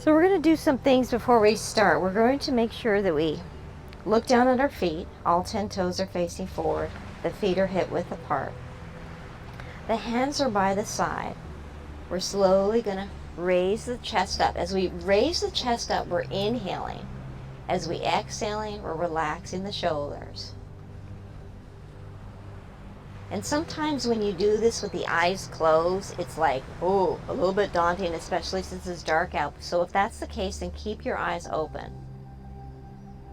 So we're going to do some things before we start. We're going to make sure that we look down at our feet. All 10 toes are facing forward. The feet are hip width apart. The hands are by the side. We're slowly going to raise the chest up. As we raise the chest up, we're inhaling. As we exhaling, we're relaxing the shoulders. And sometimes when you do this with the eyes closed, it's like, oh, a little bit daunting, especially since it's dark out. So if that's the case, then keep your eyes open.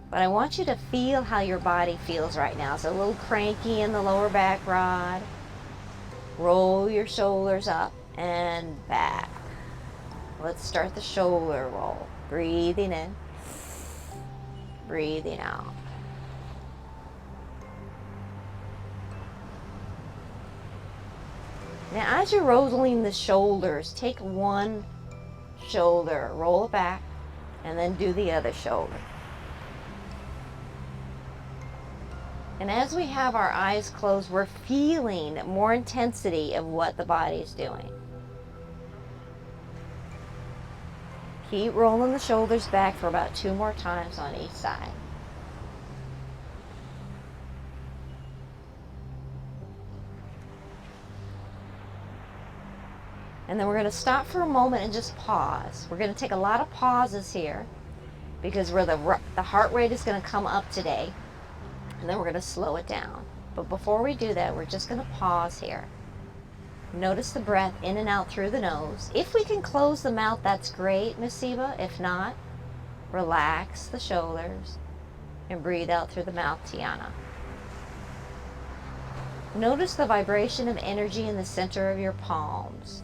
But I want you to feel how your body feels right now. It's a little cranky in the lower back rod. Roll your shoulders up and back. Let's start the shoulder roll. Breathing in, breathing out. Now, as you're rolling the shoulders, take one shoulder, roll it back, and then do the other shoulder. And as we have our eyes closed, we're feeling more intensity of what the body is doing. Keep rolling the shoulders back for about 2 more times on each side. And then we're going to stop for a moment and just pause. We're going to take a lot of pauses here because the heart rate is going to come up today. And then we're going to slow it down. But before we do that, we're just going to pause here. Notice the breath in and out through the nose. If we can close the mouth, that's great, Miss Siba. If not, relax the shoulders and breathe out through the mouth, Tiana. Notice the vibration of energy in the center of your palms.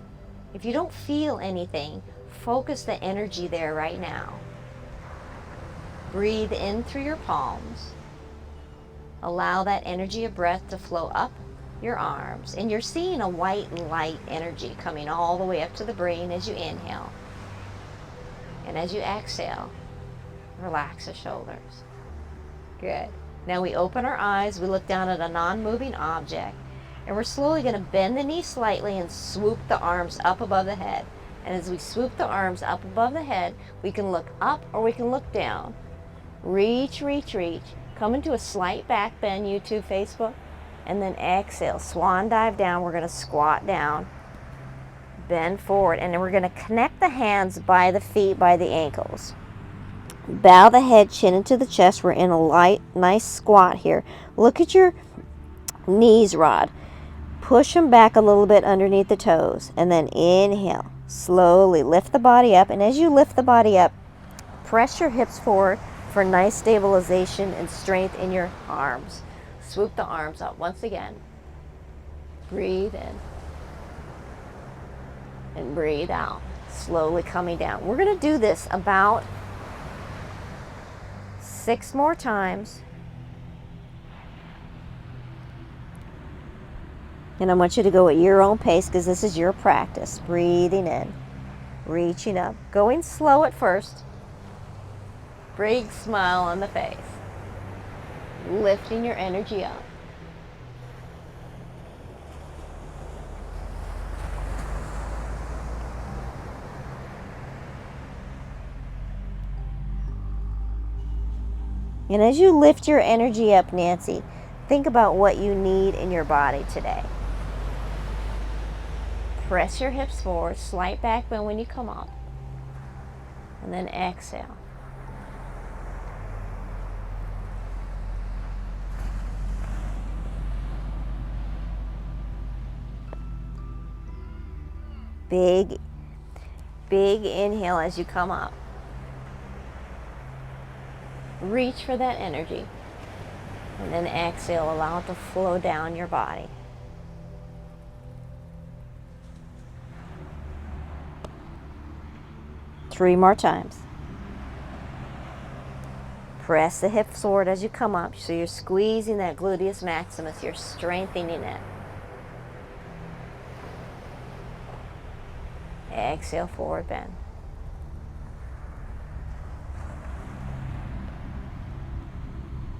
If you don't feel anything, focus the energy there right now. Breathe in through your palms. Allow that energy of breath to flow up your arms. And you're seeing a white light energy coming all the way up to the brain as you inhale. And as you exhale, relax the shoulders. Good. Now we open our eyes, we look down at a non-moving object. And we're slowly going to bend the knee slightly and swoop the arms up above the head. And as we swoop the arms up above the head, we can look up or we can look down. Reach, reach, reach. Come into a slight back bend, YouTube, Facebook. And then exhale. Swan dive down. We're going to squat down. Bend forward. And then we're going to connect the hands by the feet, by the ankles. Bow the head, chin into the chest. We're in a light, nice squat here. Look at your knees, Rod. Push them back a little bit underneath the toes. And then inhale. Slowly lift the body up. And as you lift the body up, press your hips forward for nice stabilization and strength in your arms. Swoop the arms up once again. Breathe in. And breathe out. Slowly coming down. We're going to do this about 6 more times. And I want you to go at your own pace because this is your practice. Breathing in, reaching up, going slow at first. Big smile on the face. Lifting your energy up. And as you lift your energy up, Nancy, think about what you need in your body today. Press your hips forward, slight back bend when you come up. And then exhale. Big inhale as you come up. Reach for that energy. And then exhale, allow it to flow down your body. Three more times. Press the hips forward as you come up. So you're squeezing that gluteus maximus. You're strengthening it. Exhale, forward bend.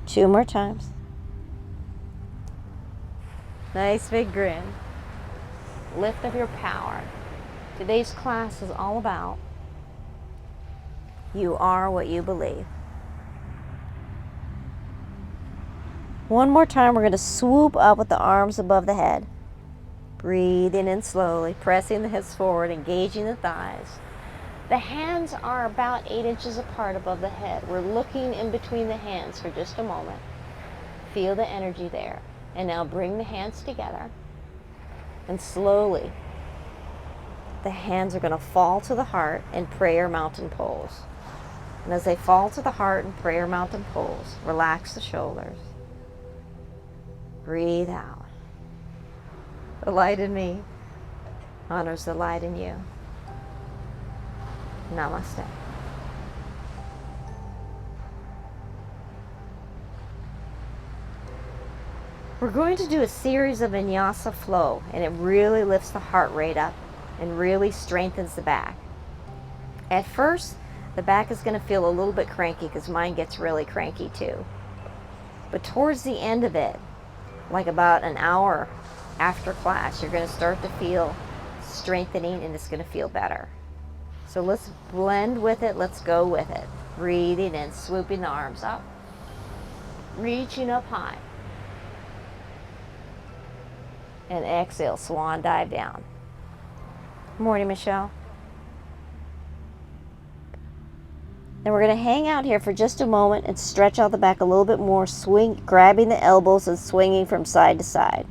Two more times. Nice big grin. Lift up your power. Today's class is all about You are what you believe. One more time, we're going to swoop up with the arms above the head. Breathing in slowly, pressing the hips forward, engaging the thighs. The hands are about 8 inches apart above the head. We're looking in between the hands for just a moment. Feel the energy there. And now bring the hands together. And slowly, the hands are going to fall to the heart in prayer mountain pose. And as they fall to the heart in prayer mountain pose, relax the shoulders. Breathe out. The light in me honors the light in you. Namaste. We're going to do a series of vinyasa flow, and it really lifts the heart rate up and really strengthens the back. At first, the back is going to feel a little bit cranky because mine gets really cranky too. But towards the end of it, like about an hour after class, you're going to start to feel strengthening and it's going to feel better. So let's blend with it. Let's go with it. Breathing in, swooping the arms up, reaching up high. And exhale, swan dive down. Morning, Michelle. Then we're going to hang out here for just a moment and stretch out the back a little bit more, swing, grabbing the elbows and swinging from side to side.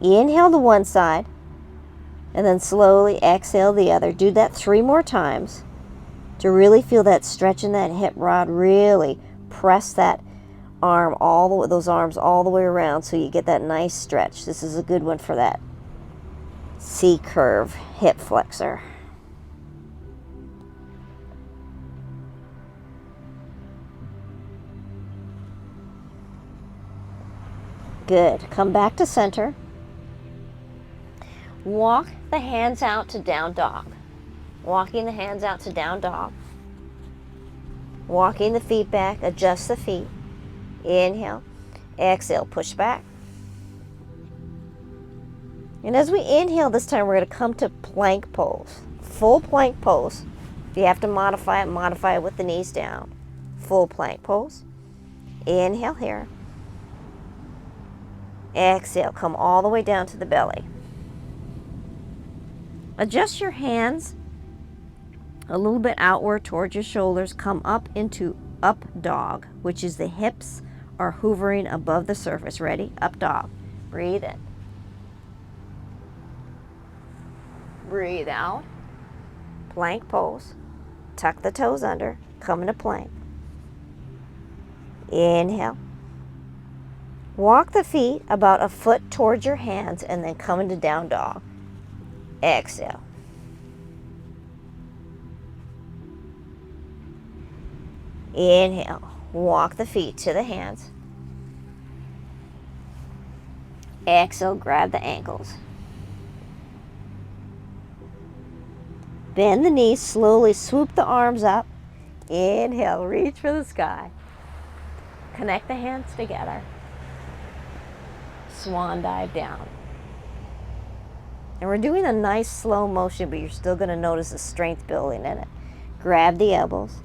Inhale to one side, and then slowly exhale the other. Do that 3 more times to really feel that stretch in that hip rod. Really press that arm all the way, those arms all the way around so you get that nice stretch. This is a good one for that C curve hip flexor. Good. Come back to center. Walk the hands out to down dog. Walking the hands out to down dog. Walking the feet back, adjust the feet. Inhale, exhale, push back. And as we inhale this time, we're going to come to plank pose. Full plank pose. If you have to modify it with the knees down. Full plank pose. Inhale here. Exhale, come all the way down to the belly. Adjust your hands a little bit outward towards your shoulders. Come up into up dog, which is the hips are hovering above the surface. Ready? Up dog. Breathe in. Breathe out. Plank pose. Tuck the toes under. Come into plank. Inhale. Walk the feet about a foot towards your hands and then come into down dog. Exhale. Inhale. Walk the feet to the hands. Exhale, grab the ankles. Bend the knees, slowly swoop the arms up. Inhale, reach for the sky. Connect the hands together. Swan dive down. And we're doing a nice slow motion, but you're still going to notice the strength building in it. Grab the elbows.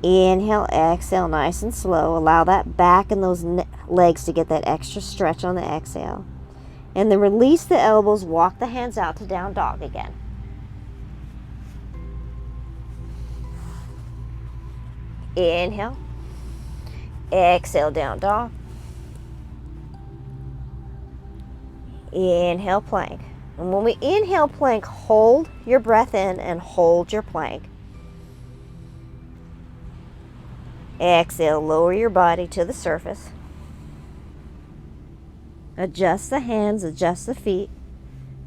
Inhale, exhale, nice and slow. Allow that back and those legs to get that extra stretch on the exhale. And then release the elbows, walk the hands out to down dog again. Inhale. Exhale, down dog. Inhale, plank. And when we inhale plank, hold your breath in and hold your plank. Exhale, lower your body to the surface. Adjust the hands, adjust the feet.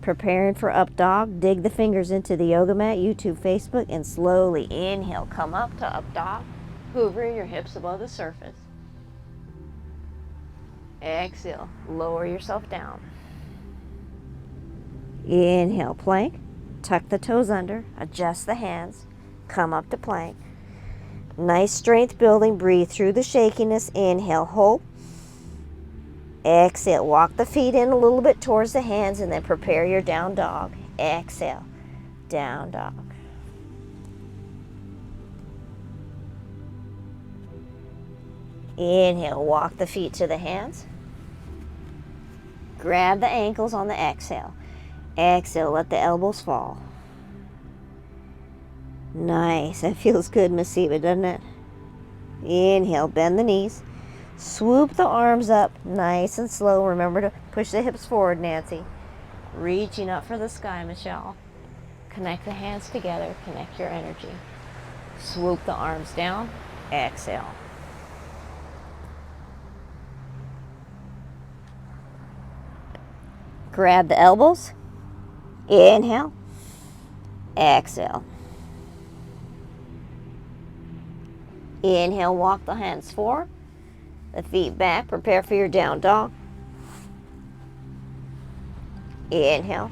Preparing for up dog, dig the fingers into the yoga mat, YouTube, Facebook, and slowly inhale, come up to up dog, hovering your hips above the surface. Exhale, lower yourself down. Inhale, plank, tuck the toes under, adjust the hands, come up to plank. Nice strength building, breathe through the shakiness. Inhale, hold. Exhale, walk the feet in a little bit towards the hands and then prepare your down dog. Exhale, down dog. Inhale, walk the feet to the hands. Grab the ankles on the exhale. Exhale, let the elbows fall. Nice, that feels good, Miss Eva, doesn't it? Inhale, bend the knees. Swoop the arms up, nice and slow. Remember to push the hips forward, Nancy. Reaching up for the sky, Michelle. Connect the hands together, connect your energy. Swoop the arms down, exhale. Grab the elbows. Inhale. Exhale. Inhale, walk the hands forward. The feet back. Prepare for your down dog. Inhale.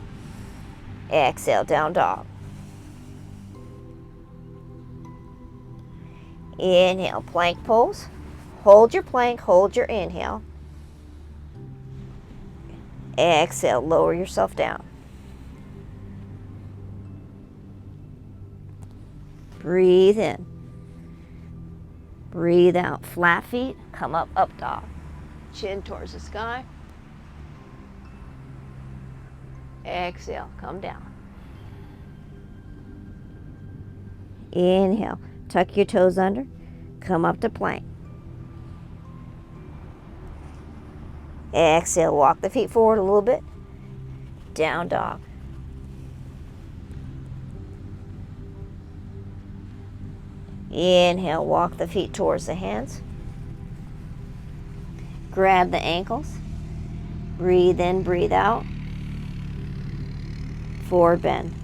Exhale, down dog. Inhale, plank pose. Hold your plank, hold your inhale. Exhale, lower yourself down. Breathe in. Breathe out. Flat feet, come up, up dog. Chin towards the sky. Exhale, come down. Inhale, tuck your toes under, come up to plank. Exhale, walk the feet forward a little bit. Down dog. Inhale, walk the feet towards the hands. Grab the ankles. Breathe in, breathe out. Forward bend.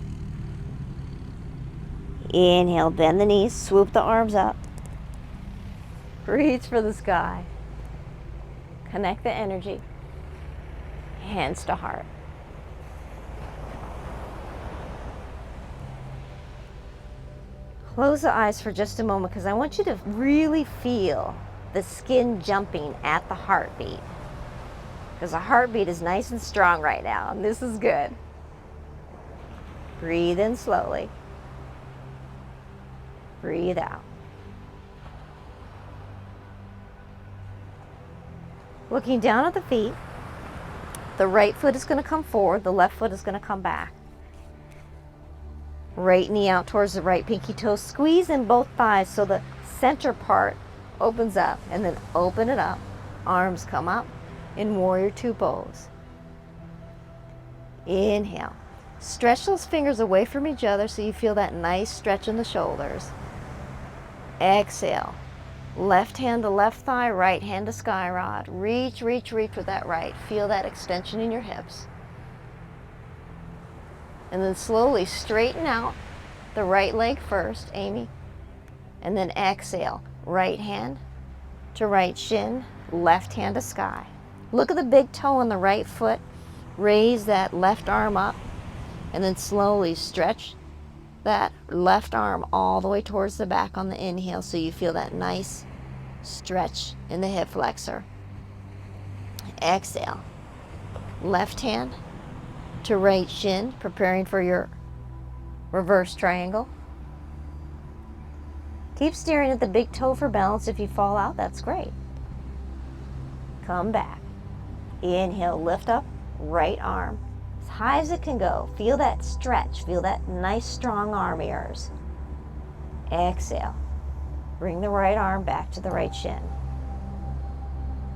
Inhale, bend the knees, swoop the arms up. Reach for the sky. Connect the energy. Hands to heart. Close the eyes for just a moment because I want you to really feel the skin jumping at the heartbeat. Because the heartbeat is nice and strong right now, and this is good. Breathe in slowly. Breathe out. Looking down at the feet, the right foot is going to come forward, the left foot is going to come back. Right knee out towards the right pinky toe. Squeeze in both thighs so the center part opens up, and then open it up. Arms come up in warrior two pose. Inhale. Stretch those fingers away from each other so you feel that nice stretch in the shoulders. Exhale. Left hand to left thigh, right hand to sky rod. Reach, reach, reach with that right. Feel that extension in your hips. And then slowly straighten out the right leg first, Amy. And then exhale. Right hand to right shin, left hand to sky. Look at the big toe on the right foot. Raise that left arm up. And then slowly stretch that left arm all the way towards the back on the inhale so you feel that nice stretch in the hip flexor. Exhale. Left hand to right shin, preparing for your reverse triangle. Keep staring at the big toe for balance. If you fall out, that's great. Come back. Inhale, lift up, right arm. As high as it can go. Feel that stretch. Feel that nice strong arm of yours. Exhale. Bring the right arm back to the right shin.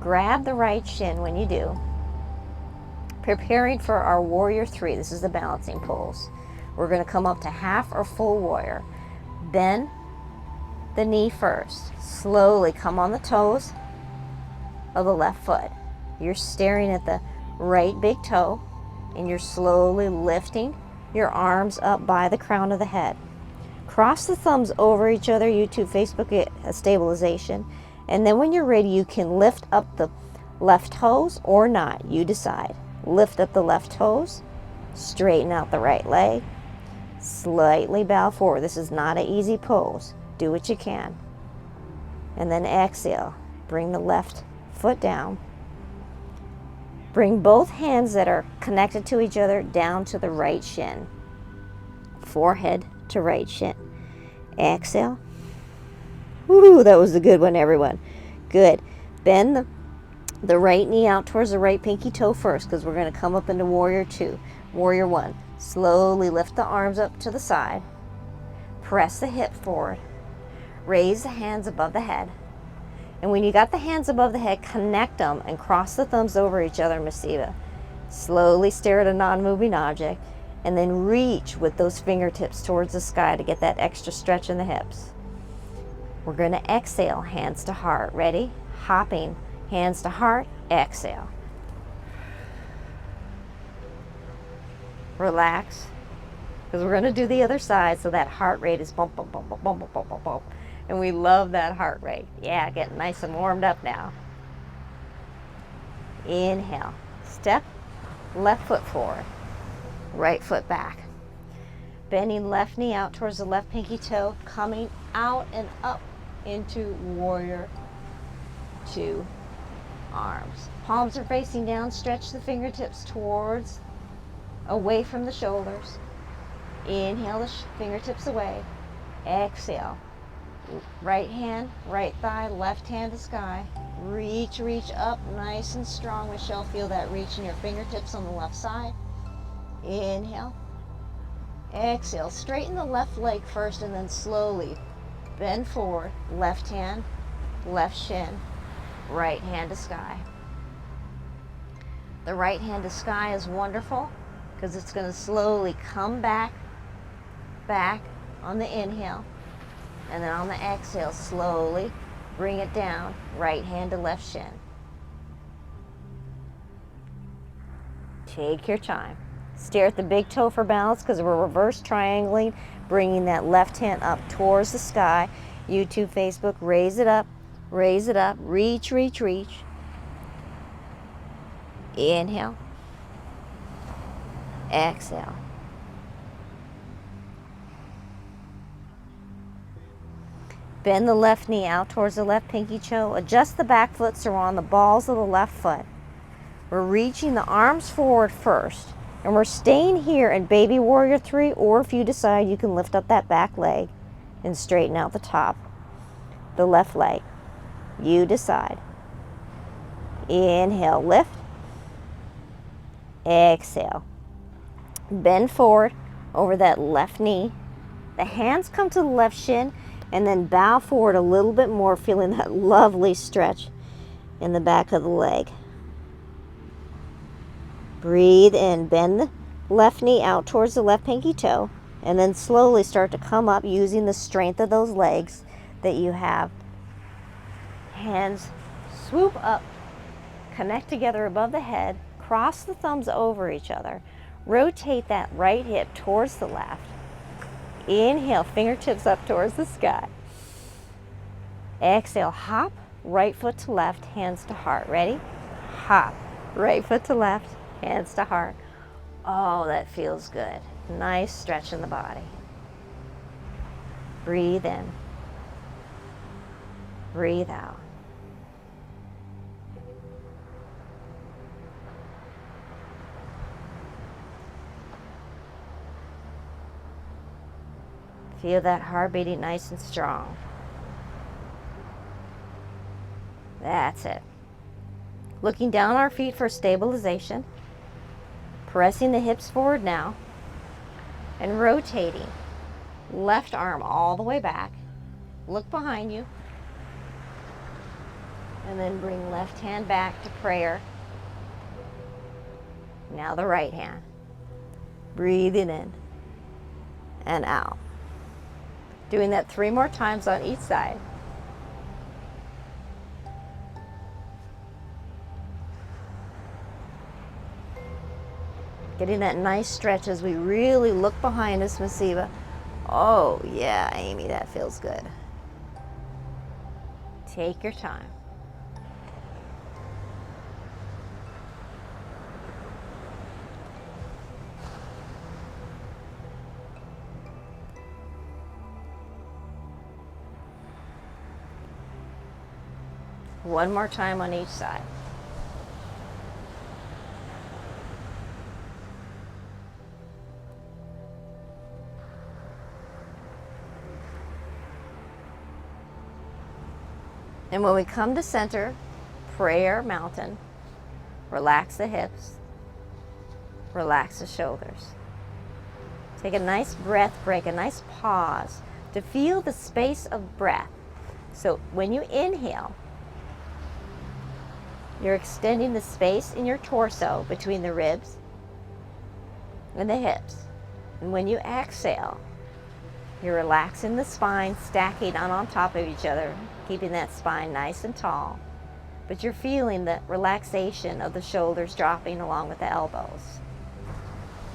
Grab the right shin when you do. Preparing for our warrior three. This is the balancing pose. We're going to come up to half or full warrior. Bend the knee first. Slowly come on the toes of the left foot. You're staring at the right big toe, and you're slowly lifting your arms up by the crown of the head. Cross the thumbs over each other. YouTube, Facebook, get a stabilization. And then when you're ready, you can lift up the left toes or not. You decide. Lift up the left toes. Straighten out the right leg. Slightly bow forward. This is not an easy pose. Do what you can. And then exhale. Bring the left foot down. Bring both hands that are connected to each other down to the right shin. Forehead to right shin. Exhale. Woo, that was a good one, everyone. Good. Bend the right knee out towards the right pinky toe first, because we're going to come up into warrior two. Warrior one. Slowly lift the arms up to the side. Press the hip forward. Raise the hands above the head. And when you got the hands above the head, connect them and cross the thumbs over each other, Masiva. Slowly stare at a non-moving object, and then reach with those fingertips towards the sky to get that extra stretch in the hips. We're going to exhale, hands to heart. Ready? Hopping, hands to heart, exhale. Relax, because we're going to do the other side, so that heart rate is bump, bump, bump, bump, bump, bump, bump, bump. And we love that heart rate. Yeah, getting nice and warmed up now. Inhale. Step, left foot forward, right foot back. Bending left knee out towards the left pinky toe, coming out and up into warrior two. Arms. Palms are facing down. Stretch the fingertips towards, away from the shoulders. Inhale the fingertips away. Exhale. Right hand, right thigh, left hand to sky. Reach, reach up, nice and strong. Michelle, feel that reach in your fingertips on the left side. Inhale. Exhale. Straighten the left leg first and then slowly bend forward. Left hand, left shin, right hand to sky. The right hand to sky is wonderful because it's going to slowly come back on the inhale. And then on the exhale, slowly bring it down, right hand to left shin. Take your time. Stare at the big toe for balance because we're reverse triangling, bringing that left hand up towards the sky. YouTube, Facebook, raise it up, reach, reach, reach. Inhale. Exhale. Bend the left knee out towards the left pinky toe. Adjust the back foot so we're on the balls of the left foot. We're reaching the arms forward first. And we're staying here in baby warrior three, or if you decide, you can lift up that back leg and straighten out the top. The left leg. You decide. Inhale, lift. Exhale. Bend forward over that left knee. The hands come to the left shin. And then bow forward a little bit more, feeling that lovely stretch in the back of the leg. Breathe in, bend the left knee out towards the left pinky toe, and then slowly start to come up using the strength of those legs that you have. Hands swoop up, connect together above the head, cross the thumbs over each other, rotate that right hip towards the left. Inhale, fingertips up towards the sky. Exhale, hop, right foot to left, hands to heart. Ready? Hop, right foot to left, hands to heart. Oh, that feels good. Nice stretch in the body. Breathe in. Breathe out. Feel that heart beating nice and strong. That's it. Looking down our feet for stabilization. Pressing the hips forward now. And rotating. Left arm all the way back. Look behind you. And then bring left hand back to prayer. Now the right hand. Breathing in and out. Doing that 3 more times on each side. Getting that nice stretch as we really look behind us, Masiva. Oh, yeah, Amy, that feels good. Take your time. One more time on each side. And when we come to center, prayer mountain, relax the hips, relax the shoulders. Take a nice breath break, a nice pause to feel the space of breath. So when you inhale, you're extending the space in your torso between the ribs and the hips. And when you exhale, you're relaxing the spine, stacking on top of each other, keeping that spine nice and tall. But you're feeling the relaxation of the shoulders dropping along with the elbows.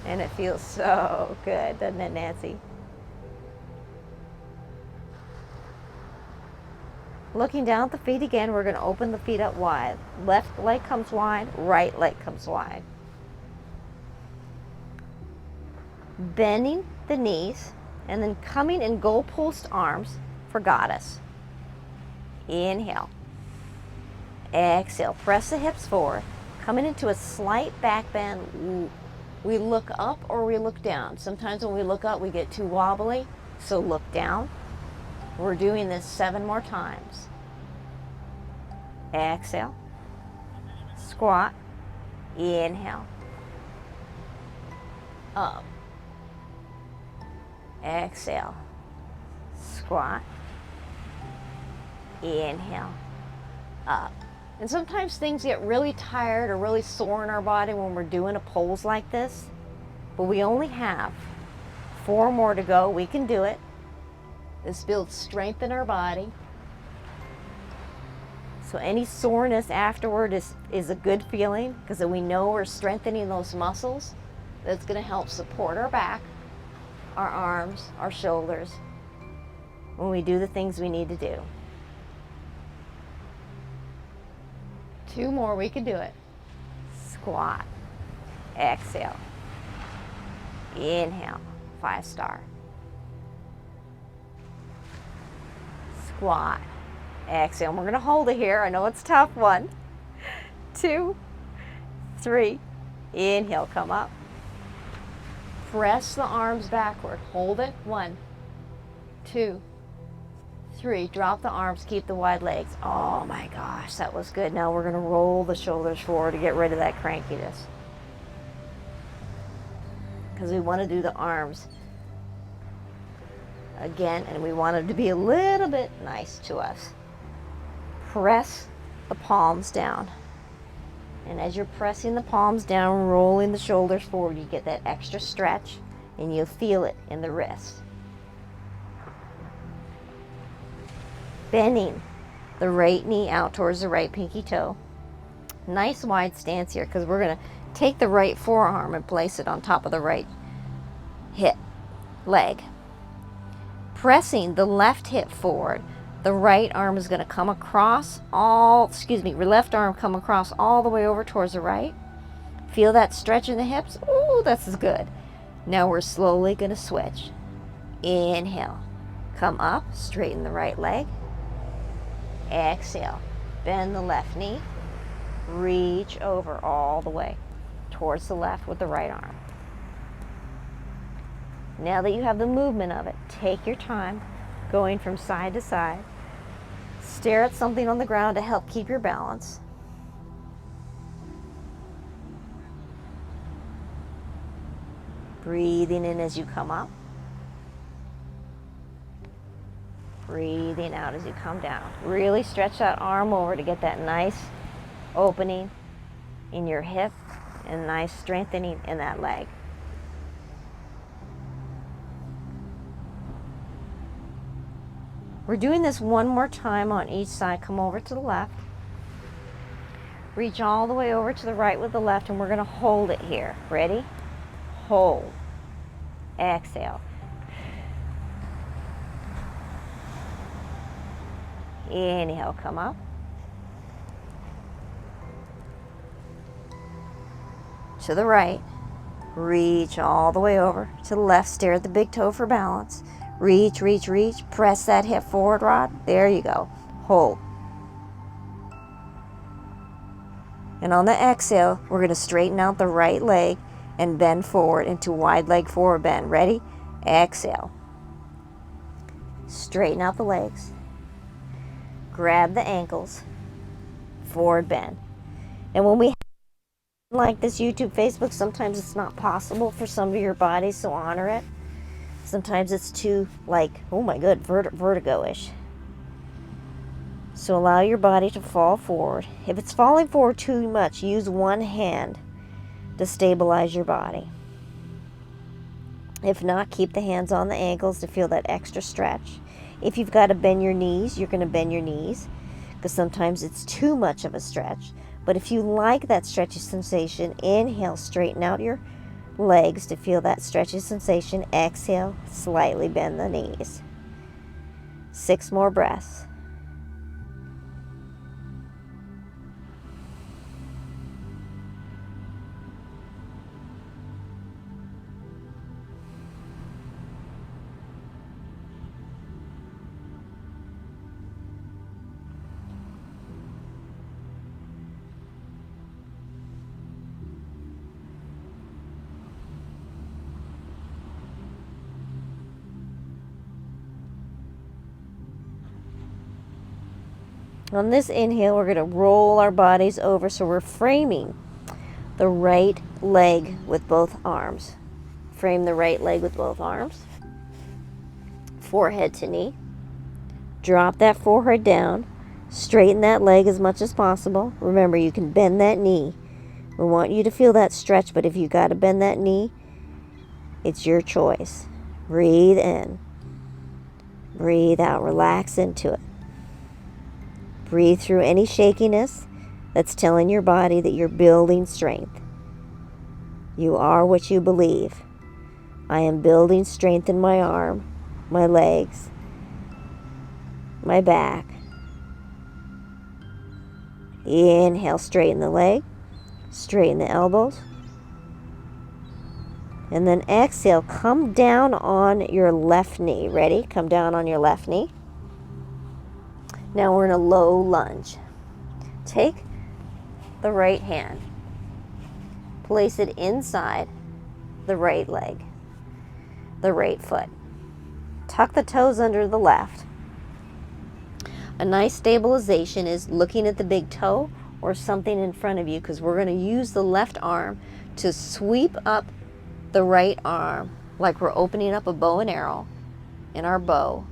And it feels so good, doesn't it, Nancy? Looking down at the feet again, we're going to open the feet up wide. Left leg comes wide, right leg comes wide. Bending the knees, and then coming in goalpost arms for goddess. Inhale. Exhale. Press the hips forward. Coming into a slight back bend. We look up or we look down. Sometimes when we look up, we get too wobbly, so look down. We're doing this 7 more times. Exhale. Squat. Inhale. Up. Exhale. Squat. Inhale. Up. And sometimes things get really tired or really sore in our body when we're doing a pose like this. But we only have 4 more to go. We can do it. This builds strength in our body. So any soreness afterward is a good feeling, because we know we're strengthening those muscles. That's going to help support our back, our arms, our shoulders when we do the things we need to do. 2 more, we can do it. Squat. Exhale. Inhale. 5-star. Squat. Exhale. And we're going to hold it here. I know it's tough. 1, 2, 3. Inhale. Come up. Press the arms backward. Hold it. 1, 2, 3. Drop the arms. Keep the wide legs. Oh my gosh, that was good. Now we're going to roll the shoulders forward to get rid of that crankiness, because we want to do the arms again, and we want it to be a little bit nice to us. Press the palms down. And as you're pressing the palms down, rolling the shoulders forward, you get that extra stretch, and you'll feel it in the wrists. Bending the right knee out towards the right pinky toe. Nice wide stance here, because we're going to take the right forearm and place it on top of the right hip, leg. Pressing the left hip forward, the right arm is going to come across left arm come across all the way over towards the right. Feel that stretch in the hips? Ooh, this is good. Now we're slowly going to switch. Inhale. Come up, straighten the right leg. Exhale. Bend the left knee. Reach over all the way towards the left with the right arm. Now that you have the movement of it, take your time going from side to side. Stare at something on the ground to help keep your balance. Breathing in as you come up. Breathing out as you come down. Really stretch that arm over to get that nice opening in your hip and nice strengthening in that leg. We're doing this 1 more time on each side. Come over to the left. Reach all the way over to the right with the left, and we're going to hold it here. Ready? Hold. Exhale. Inhale, come up. To the right. Reach all the way over. To the left, stare at the big toe for balance. Reach, reach, reach. Press that hip forward, Rod. There you go. Hold. And on the exhale, we're going to straighten out the right leg and bend forward into wide leg forward bend. Ready? Exhale. Straighten out the legs. grab the ankles, forward bend. And when we like this YouTube, Facebook, sometimes it's not possible for some of your bodies, so honor it. Sometimes it's too, like, oh my god, vertigo-ish. So allow your body to fall forward. If it's falling forward too much, use one hand to stabilize your body. If not, keep the hands on the ankles to feel that extra stretch. If you've got to bend your knees, you're going to bend your knees, because sometimes it's too much of a stretch. But if you like that stretchy sensation, inhale, straighten out your legs to feel that stretchy sensation. Exhale, slightly bend the knees. 6 more breaths. On this inhale, we're going to roll our bodies over, so we're framing the right leg with both arms. Frame the right leg with both arms. Forehead to knee. Drop that forehead down. Straighten that leg as much as possible. Remember, you can bend that knee. We want you to feel that stretch, but if you got to bend that knee, it's your choice. Breathe in. Breathe out. Relax into it. Breathe through any shakiness that's telling your body that you're building strength. You are what you believe. I am building strength in my arm, my legs, my back. Inhale, straighten the leg, straighten the elbows. And then exhale, come down on your left knee. Ready? Come down on your left knee. Now we're in a low lunge. Take the right hand, place it inside the right leg, the right foot. Tuck the toes under the left. A nice stabilization is looking at the big toe or something in front of you, because we're going to use the left arm to sweep up the right arm like we're opening up a bow and arrow in our bow.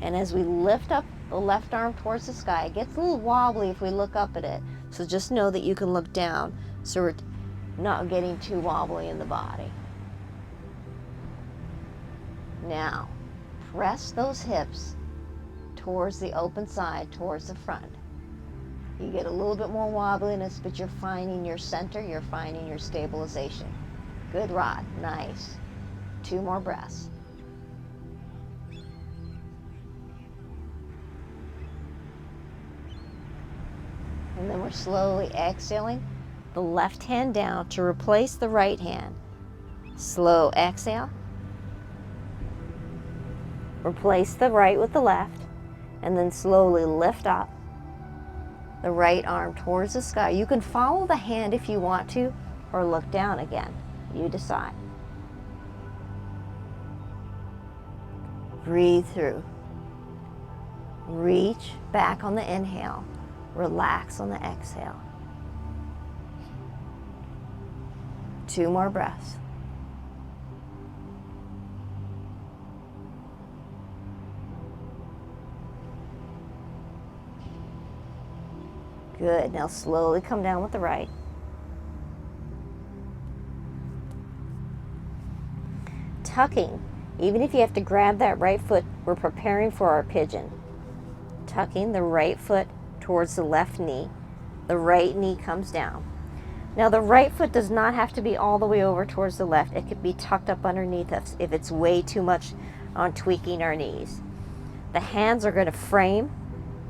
And as we lift up the left arm towards the sky, it gets a little wobbly if we look up at it. So just know that you can look down so we're not getting too wobbly in the body. Now, press those hips towards the open side, towards the front. You get a little bit more wobbliness, but you're finding your center, you're finding your stabilization. Good, Rod. Nice. 2 more breaths. And then we're slowly exhaling the left hand down to replace the right hand. Slow exhale. Replace the right with the left, and then slowly lift up the right arm towards the sky. You can follow the hand if you want to, or look down again. You decide. Breathe through. Reach back on the inhale. Relax on the exhale. 2 more breaths. Good. Now slowly come down with the right. Tucking. Even if you have to grab that right foot, we're preparing for our pigeon. Tucking the right foot towards the left knee. The right knee comes down. Now the right foot does not have to be all the way over towards the left. It could be tucked up underneath us if it's way too much on tweaking our knees. The hands are going to frame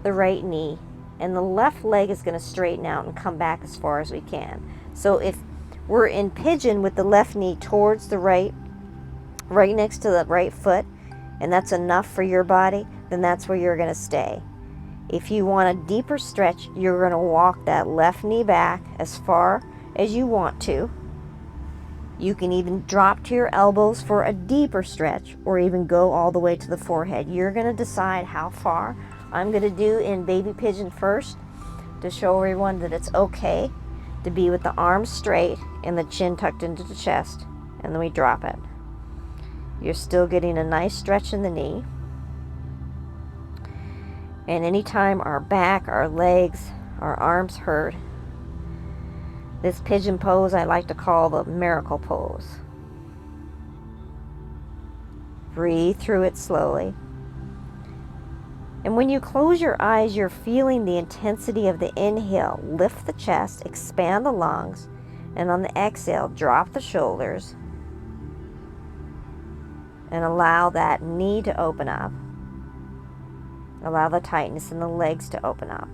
the right knee, and the left leg is going to straighten out and come back as far as we can. So if we're in pigeon with the left knee towards the right next to the right foot, and that's enough for your body, then that's where you're going to stay. If you want a deeper stretch, you're going to walk that left knee back as far as you want to. You can even drop to your elbows for a deeper stretch, or even go all the way to the forehead. You're going to decide how far I'm going to do in baby pigeon first to show everyone that it's okay to be with the arms straight and the chin tucked into the chest, and then we drop it. You're still getting a nice stretch in the knee. And anytime our back, our legs, our arms hurt, this pigeon pose I like to call the miracle pose. Breathe through it slowly. And when you close your eyes, you're feeling the intensity of the inhale. Lift the chest, expand the lungs, and on the exhale, drop the shoulders and allow that knee to open up. Allow the tightness in the legs to open up.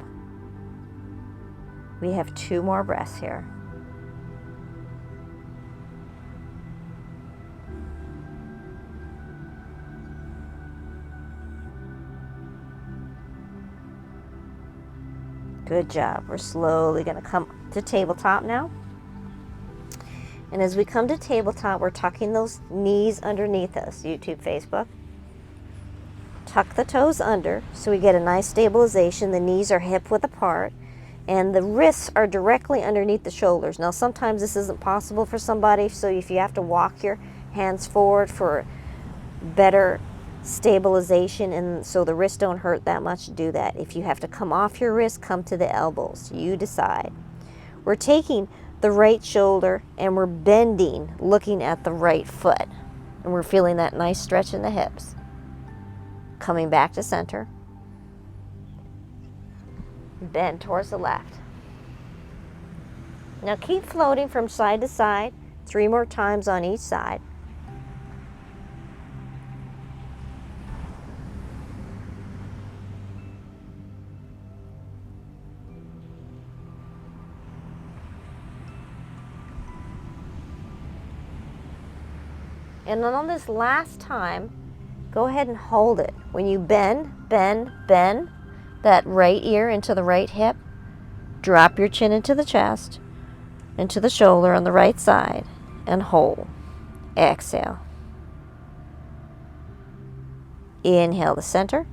We have 2 more breaths here. Good job. We're slowly going to come to tabletop now. And as we come to tabletop, we're tucking those knees underneath us, YouTube, Facebook. Tuck the toes under so we get a nice stabilization. The knees are hip width apart and the wrists are directly underneath the shoulders. Now sometimes this isn't possible for somebody, so if you have to walk your hands forward for better stabilization and so the wrists don't hurt that much, do that. If you have to come off your wrist, come to the elbows. You decide. We're taking the right shoulder and we're bending, looking at the right foot. And we're feeling that nice stretch in the hips. Coming back to center. Bend towards the left. Now keep floating from side to side, 3 more times on each side. And then on this last time, go ahead and hold it. When you bend that right ear into the right hip, drop your chin into the chest, into the shoulder on the right side, and hold. Exhale. Inhale to center.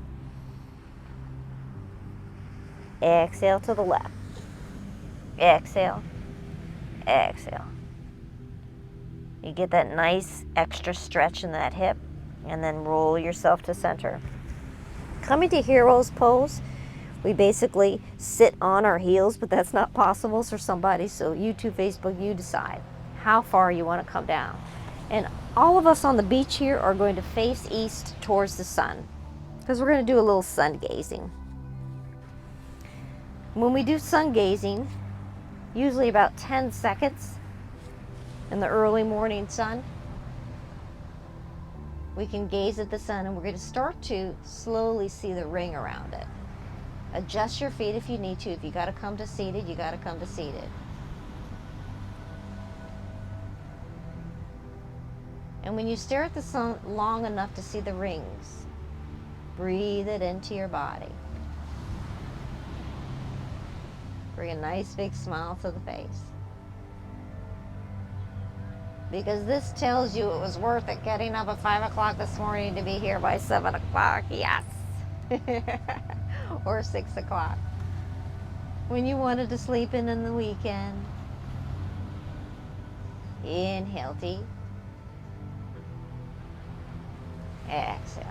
Exhale to the left. Exhale. Exhale. You get that nice extra stretch in that hip, and then roll yourself to center. Coming to hero's pose, we basically sit on our heels, but that's not possible for somebody, so YouTube, Facebook, you decide how far you want to come down. And all of us on the beach here are going to face east towards the sun, because we're going to do a little sun gazing. When we do sun gazing, usually about 10 seconds in the early morning sun, we can gaze at the sun, and we're going to start to slowly see the ring around it. Adjust your feet if you need to. If you got to come to seated, you got to come to seated. And when you stare at the sun long enough to see the rings, breathe it into your body. Bring a nice big smile to the face. Because this tells you it was worth it getting up at 5 o'clock this morning to be here by 7 o'clock. Yes. Or 6 o'clock. When you wanted to sleep in the weekend. Inhale deep. Exhale.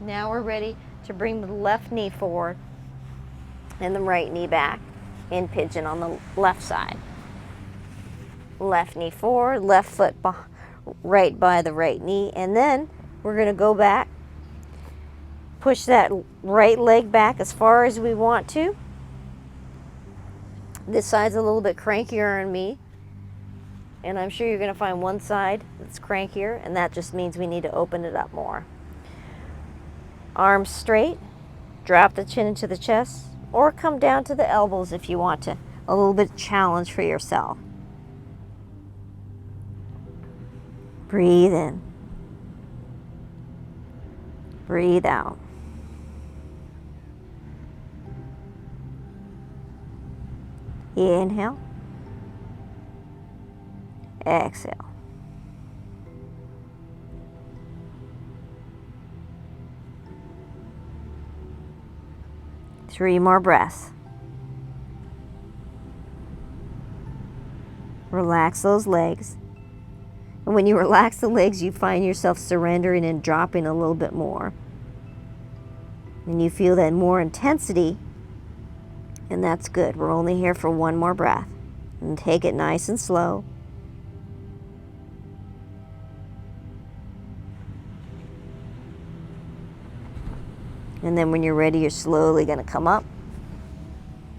Now we're ready to bring the left knee forward and the right knee back in pigeon on the left side. Left knee forward, left foot right by the right knee, and then we're going to go back, push that right leg back as far as we want to. This side's a little bit crankier on me, and I'm sure you're going to find one side that's crankier, and that just means we need to open it up more. Arms straight, drop the chin into the chest, or come down to the elbows if you want to. A little bit challenge for yourself. Breathe in. Breathe out. Inhale. Exhale. 3 more breaths. Relax those legs. And when you relax the legs, you find yourself surrendering and dropping a little bit more. And you feel that more intensity, and that's good. We're only here for 1 more breath. And take it nice and slow. And then when you're ready, you're slowly going to come up,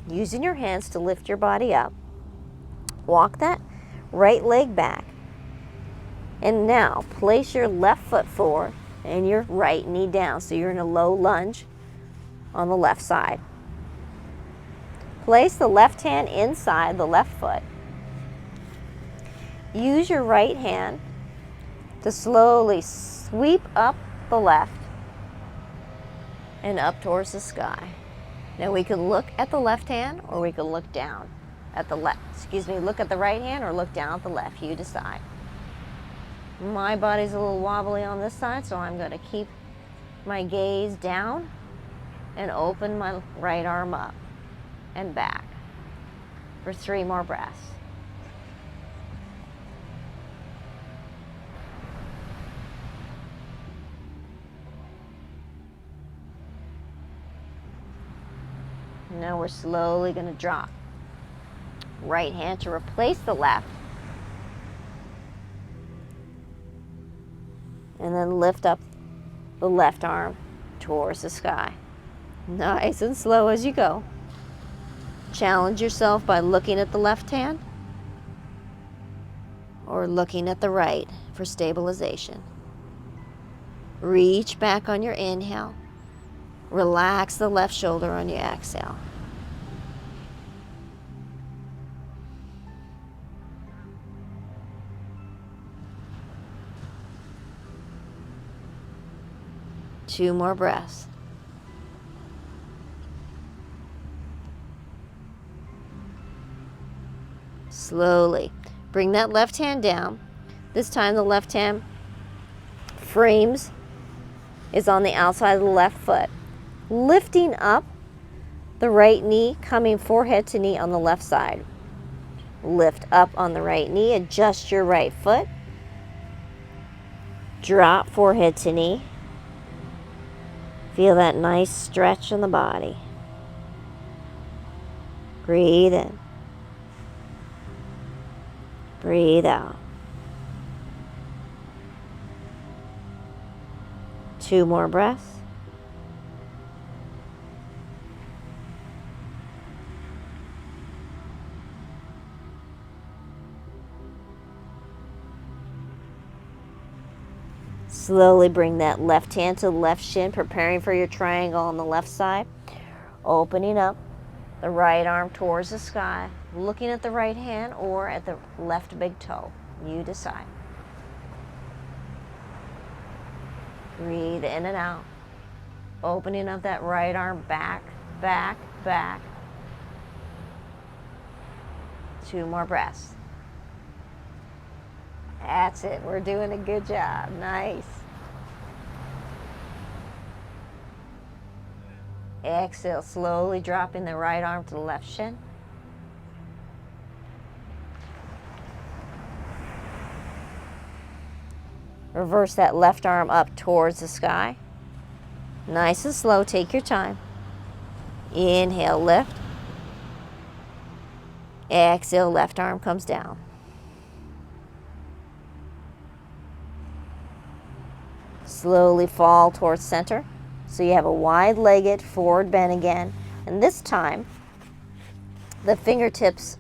using your hands to lift your body up. Walk that right leg back. And now place your left foot forward and your right knee down. So you're in a low lunge on the left side. Place the left hand inside the left foot. Use your right hand to slowly sweep up the left and up towards the sky. Now we can look at the left hand or we can look down at the left. Look at the right hand or look down at the left. You decide. My body's a little wobbly on this side, so I'm going to keep my gaze down and open my right arm up and back for 3 more breaths. Now we're slowly going to drop. Right hand to replace the left. And then lift up the left arm towards the sky. Nice and slow as you go. Challenge yourself by looking at the left hand or looking at the right for stabilization. Reach back on your inhale. Relax the left shoulder on your exhale. Two more breaths. Slowly bring that left hand down. This time the left hand frames is on the outside of the left foot. Lifting up the right knee, coming forehead to knee on the left side. Lift up on the right knee, adjust your right foot. Drop forehead to knee. Feel that nice stretch in the body. Breathe in. Breathe out. 2 more breaths. Slowly bring that left hand to the left shin, preparing for your triangle on the left side. Opening up the right arm towards the sky, looking at the right hand or at the left big toe. You decide. Breathe in and out. Opening up that right arm back, back, back. 2 more breaths. That's it. We're doing a good job. Nice. Exhale, slowly dropping the right arm to the left shin. Reverse that left arm up towards the sky. Nice and slow. Take your time. Inhale, lift. Exhale, left arm comes down. Slowly fall towards center. So you have a wide-legged forward bend again. And this time, the fingertips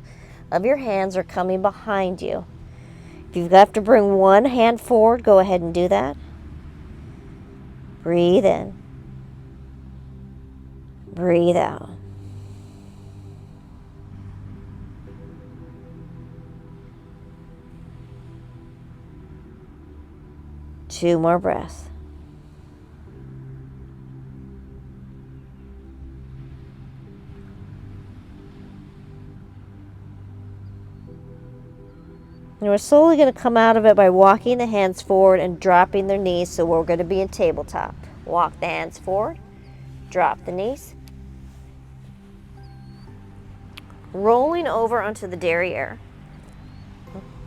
of your hands are coming behind you. If you have to bring one hand forward, go ahead and do that. Breathe in. Breathe out. Two more breaths. And we're slowly going to come out of it by walking the hands forward and dropping their knees. So we're going to be in tabletop. Walk the hands forward, drop the knees, rolling over onto the derriere.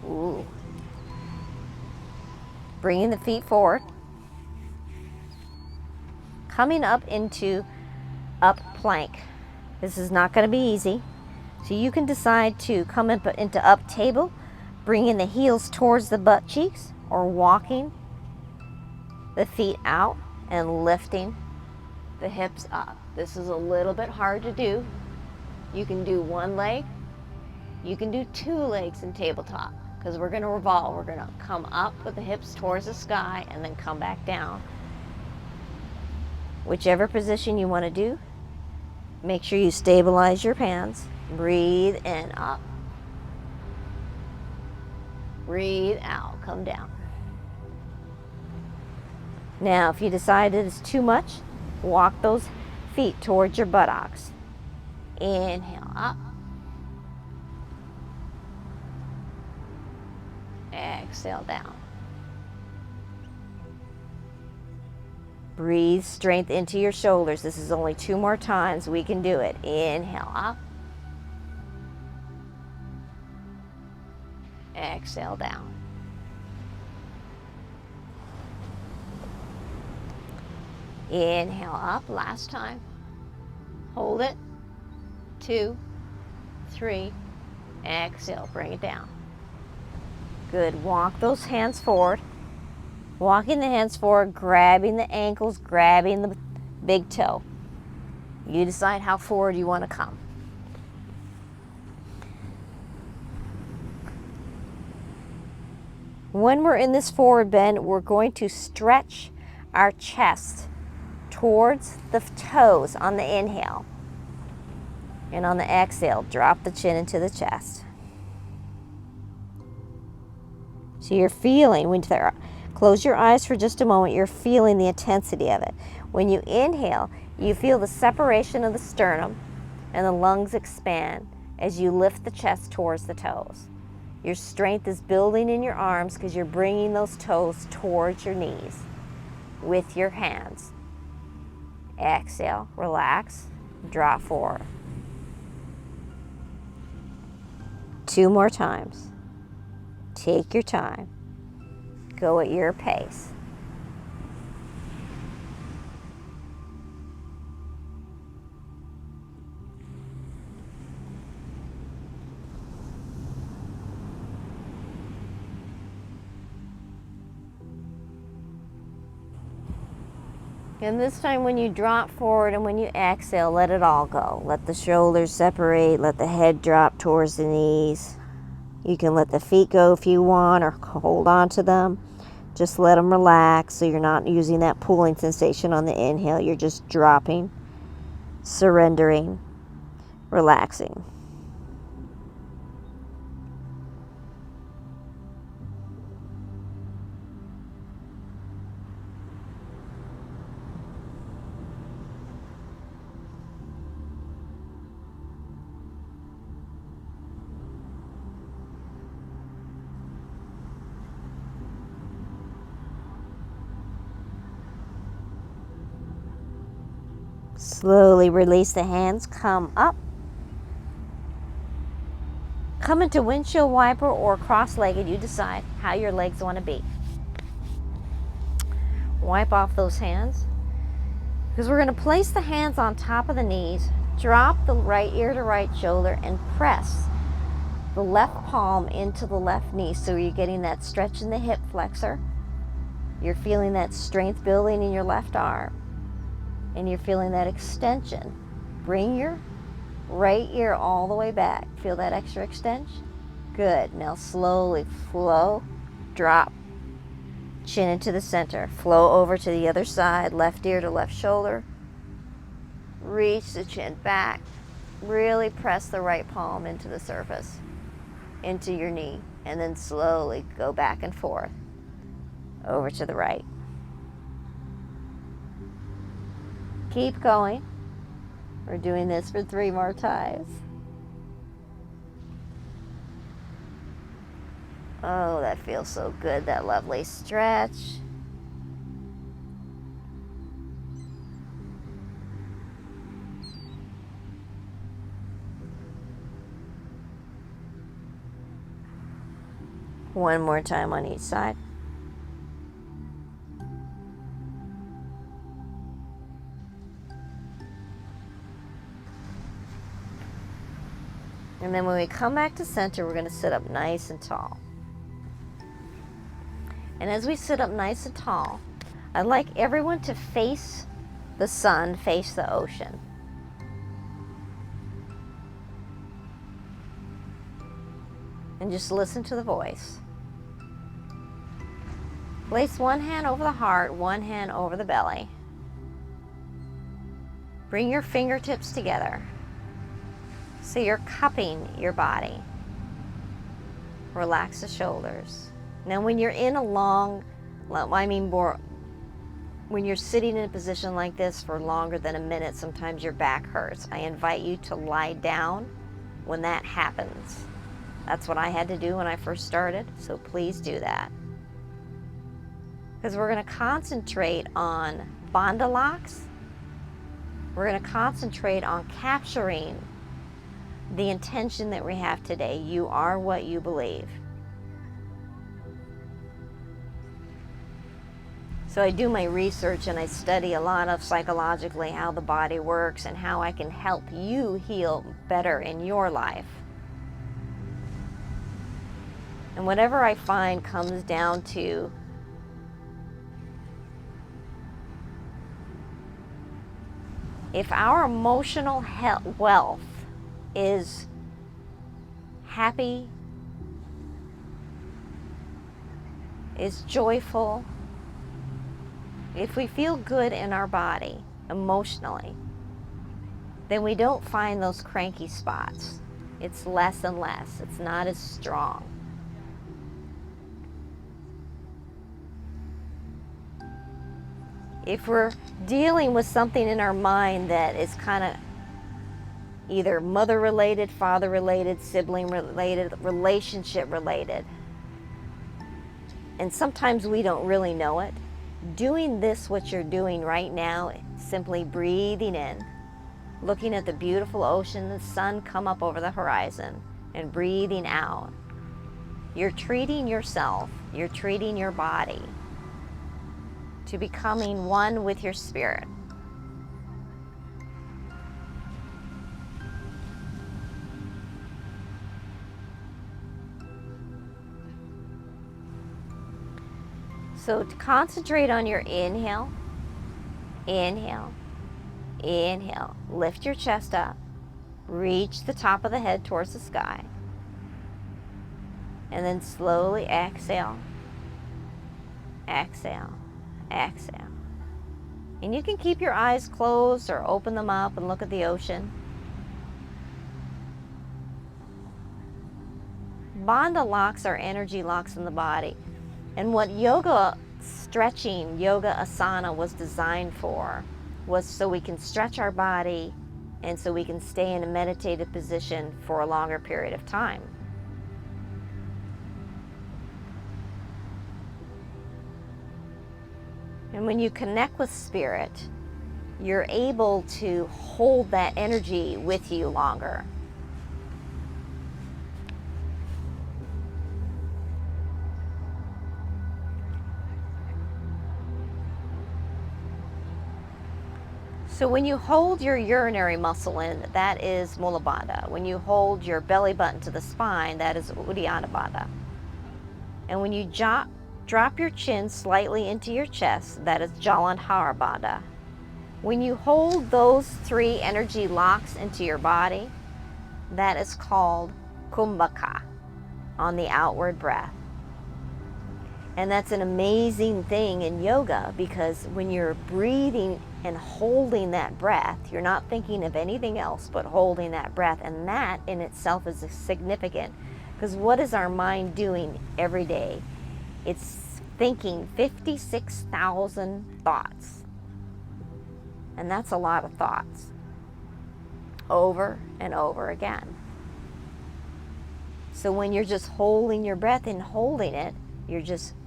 Ooh. Bringing the feet forward. Coming up into up plank. This is not going to be easy. So you can decide to come up into up table, bringing the heels towards the butt cheeks, or walking the feet out and lifting the hips up. This is a little bit hard to do. You can do one leg. You can do two legs in tabletop, because we're going to revolve. We're going to come up with the hips towards the sky and then come back down. Whichever position you want to do, make sure you stabilize your hands. Breathe in, up. Breathe out, come down. Now, if you decide it's too much, walk those feet towards your buttocks. Inhale, up. Exhale, down. Breathe strength into your shoulders. This is only 2 more times. We can do it. Inhale, up. Exhale, down. Inhale, up. Last time. Hold it. 2, 3. Exhale, bring it down. Good. Walk those hands forward. Walking the hands forward, grabbing the ankles, grabbing the big toe. You decide how forward you want to come. When we're in this forward bend, we're going to stretch our chest towards the toes on the inhale. And on the exhale, drop the chin into the chest. So you're feeling, when you close your eyes for just a moment, you're feeling the intensity of it. When you inhale, you feel the separation of the sternum and the lungs expand as you lift the chest towards the toes. Your strength is building in your arms because you're bringing those toes towards your knees with your hands. Exhale, relax, drop forward. 2 more times. Take your time. Go at your pace. And this time when you drop forward and when you exhale, let it all go. Let the shoulders separate, let the head drop towards the knees. You can let the feet go if you want, or hold on to them. Just let them relax so you're not using that pulling sensation on the inhale. You're just dropping, surrendering, relaxing. Slowly release the hands, come up. Come into windshield wiper or cross-legged, you decide how your legs want to be. Wipe off those hands. Because we're going to place the hands on top of the knees, drop the right ear to right shoulder, and press the left palm into the left knee. So you're getting that stretch in the hip flexor. You're feeling that strength building in your left arm. And you're feeling that extension. Bring your right ear all the way back. Feel that extra extension? Good. Now slowly flow, drop, chin into the center. Flow over to the other side, left ear to left shoulder. Reach the chin back. Really press the right palm into the surface, into your knee. And then slowly go back and forth, over to the right. Keep going. We're doing this for 3 more times. Oh, that feels so good, that lovely stretch. One more time on each side. And then when we come back to center, we're going to sit up nice and tall. And as we sit up nice and tall, I'd like everyone to face the sun, face the ocean. And just listen to the voice. Place one hand over the heart, one hand over the belly. Bring your fingertips together. So you're cupping your body. Relax the shoulders. Now when you're in a long, when you're sitting in a position like this for longer than a minute, sometimes your back hurts. I invite you to lie down when that happens. That's what I had to do when I first started, so please do that. Because we're going to concentrate on bandha locks. We're going to concentrate on capturing the intention that we have today. You are what you believe. So I do my research and I study a lot of psychologically how the body works and how I can help you heal better in your life. And whatever I find comes down to if our emotional wealth is happy, is joyful, if we feel good in our body emotionally, then we don't find those cranky spots. It's less and less. It's not as strong. If we're dealing with something in our mind that is kind of either mother related, father related, sibling related, relationship related, and sometimes we don't really know it, doing this, what you're doing right now, simply breathing in, looking at the beautiful ocean, the sun come up over the horizon, and breathing out, you're treating yourself, you're treating your body to becoming one with your spirit. So to concentrate on your inhale, inhale, inhale. Lift your chest up. Reach the top of the head towards the sky. And then slowly exhale, exhale, exhale. And you can keep your eyes closed or open them up and look at the ocean. Bandha locks are energy locks in the body. And what yoga stretching, yoga asana was designed for was so we can stretch our body and so we can stay in a meditative position for a longer period of time. And when you connect with spirit, you're able to hold that energy with you longer. So when you hold your urinary muscle in, that is Mula Bandha. When you hold your belly button to the spine, that is Uddiyana Bandha. And when you drop your chin slightly into your chest, that is Jalandhara Bandha. When you hold those three energy locks into your body, that is called Kumbhaka on the outward breath. And that's an amazing thing in yoga, because when you're breathing and holding that breath, you're not thinking of anything else but holding that breath. And that in itself is significant, because what is our mind doing every day? It's thinking 56,000 thoughts. And that's a lot of thoughts over and over again. So when you're just holding your breath and holding it,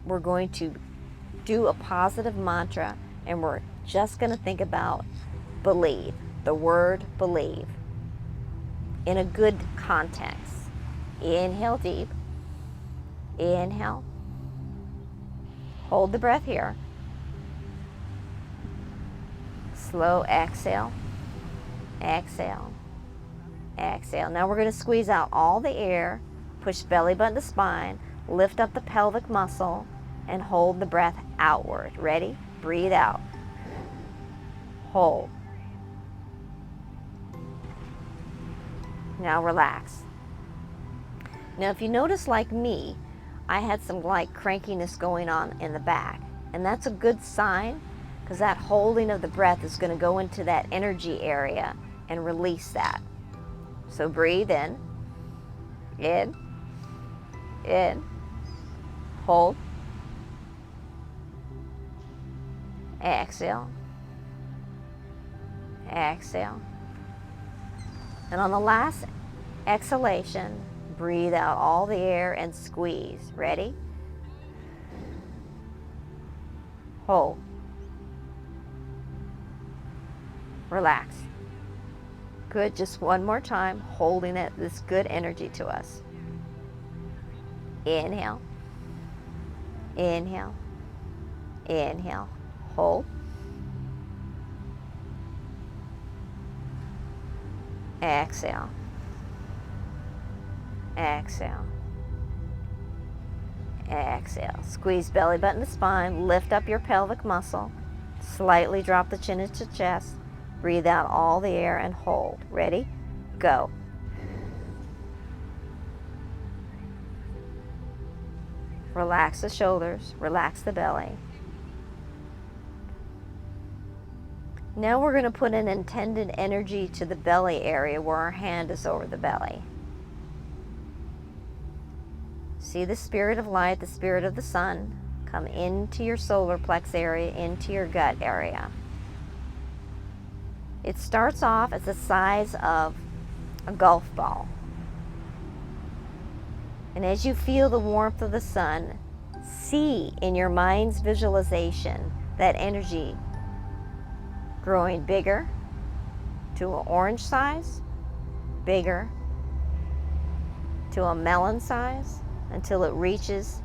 we're going to do a positive mantra, and we're just going to think about believe, the word believe, in a good context. Inhale deep, Inhale. Hold the breath here. Slow exhale. Exhale. Exhale. Now we're going to squeeze out all the air, push belly button to spine, lift up the pelvic muscle, and hold the breath outward. Ready? Breathe out. Hold. Now relax. Now if you notice, like me, I had some like crankiness going on in the back, and that's a good sign, because that holding of the breath is going to go into that energy area and release that. So breathe in, hold, exhale, exhale. And on the last exhalation, breathe out all the air and squeeze. Ready? Hold. Relax. Good, just one more time, holding it, this good energy to us. Inhale. Inhale. Inhale. Hold. Exhale. Exhale. Exhale. Squeeze belly button to spine. Lift up your pelvic muscle. Slightly drop the chin into chest. Breathe out all the air and hold. Ready? Go. Relax the shoulders. Relax the belly. Now we're going to put an intended energy to the belly area where our hand is over the belly. See the spirit of light, the spirit of the sun, come into your solar plex area, into your gut area. It starts off as the size of a golf ball. And as you feel the warmth of the sun, see in your mind's visualization that energy growing bigger to an orange size, bigger to a melon size, until it reaches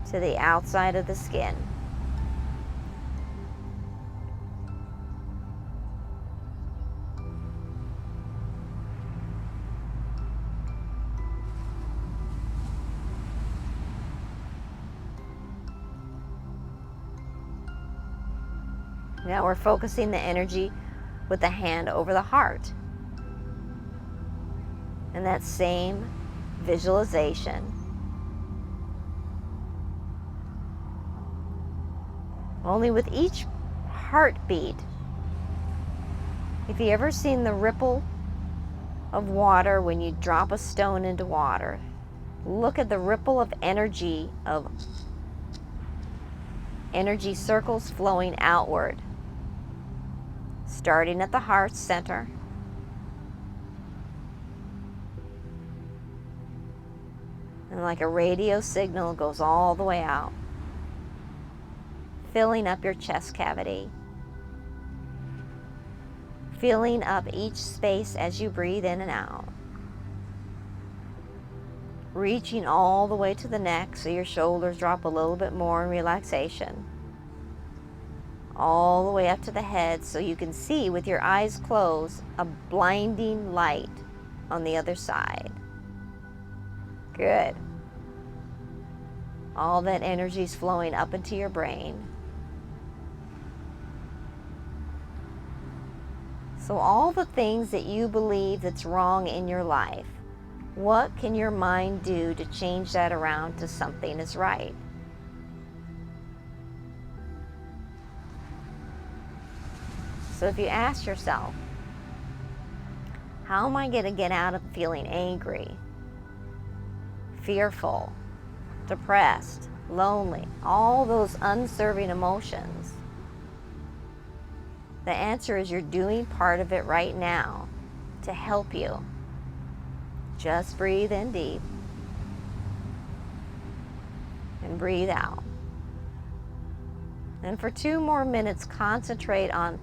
to the outside of the skin. Now we're focusing the energy with the hand over the heart. And that same visualization. Only with each heartbeat, if you ever seen the ripple of water when you drop a stone into water, look at the ripple of energy circles flowing outward, starting at the heart center, and like a radio signal goes all the way out, filling up your chest cavity, filling up each space as you breathe in and out, reaching all the way to the neck so your shoulders drop a little bit more in relaxation, all the way up to the head so you can see with your eyes closed a blinding light on the other side. Good. All that energy is flowing up into your brain. So all the things that you believe that's wrong in your life, what can your mind do to change that around to something is right? So if you ask yourself, how am I going to get out of feeling angry, fearful, depressed, lonely, all those unserving emotions? The answer is you're doing part of it right now to help you. Just breathe in deep and breathe out. And for 2 more minutes, concentrate on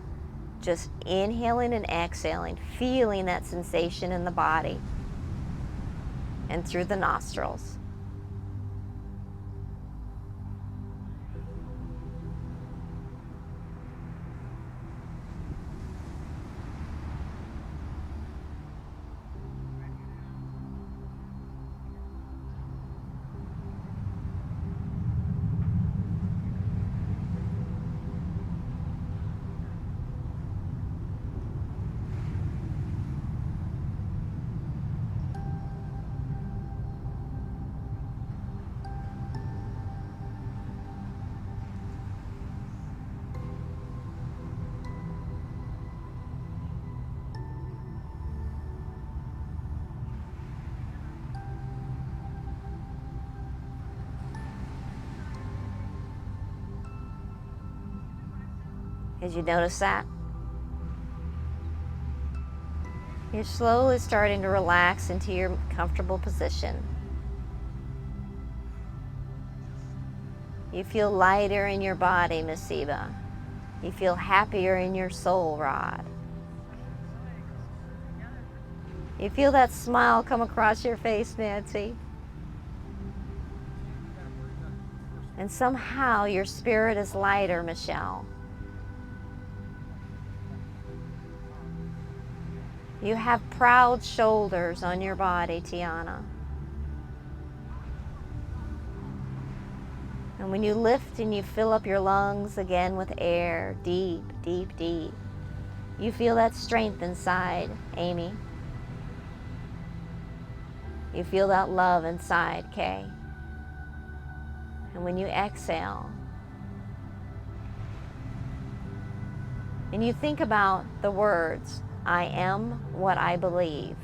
just inhaling and exhaling, feeling that sensation in the body. and through the nostrils. Did you notice that? You're slowly starting to relax into your comfortable position. You feel lighter in your body, Miss Siva. You feel happier in your soul, Rod. You feel that smile come across your face, Nancy. And somehow your spirit is lighter, Michelle. You have proud shoulders on your body, Tiana. And when you lift and you fill up your lungs again with air, deep, deep, deep, you feel that strength inside, Amy. You feel that love inside, Kay. And when you exhale, and you think about the words, I am what I believe.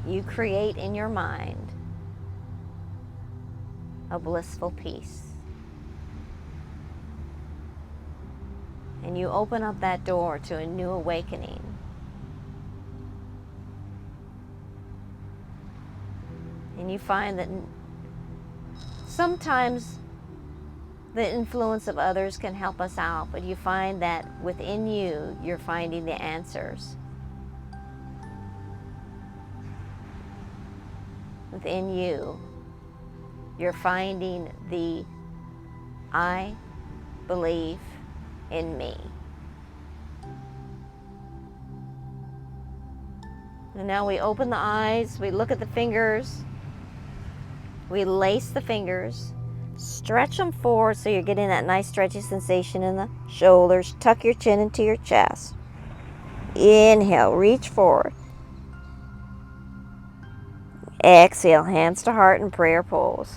You create in your mind a blissful peace. And you open up that door to a new awakening. And you find that sometimes the influence of others can help us out, but you find that within you, you're finding the answers. Within you, you're finding the I believe in me. And now we open the eyes, we look at the fingers, we lace the fingers, stretch them forward so you're getting that nice stretchy sensation in the shoulders. Tuck your chin into your chest. Inhale, reach forward. Exhale, hands to heart and prayer pose.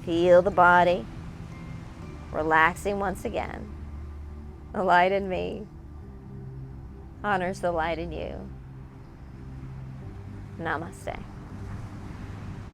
Feel the body relaxing once again. The light in me honors the light in you. Namaste.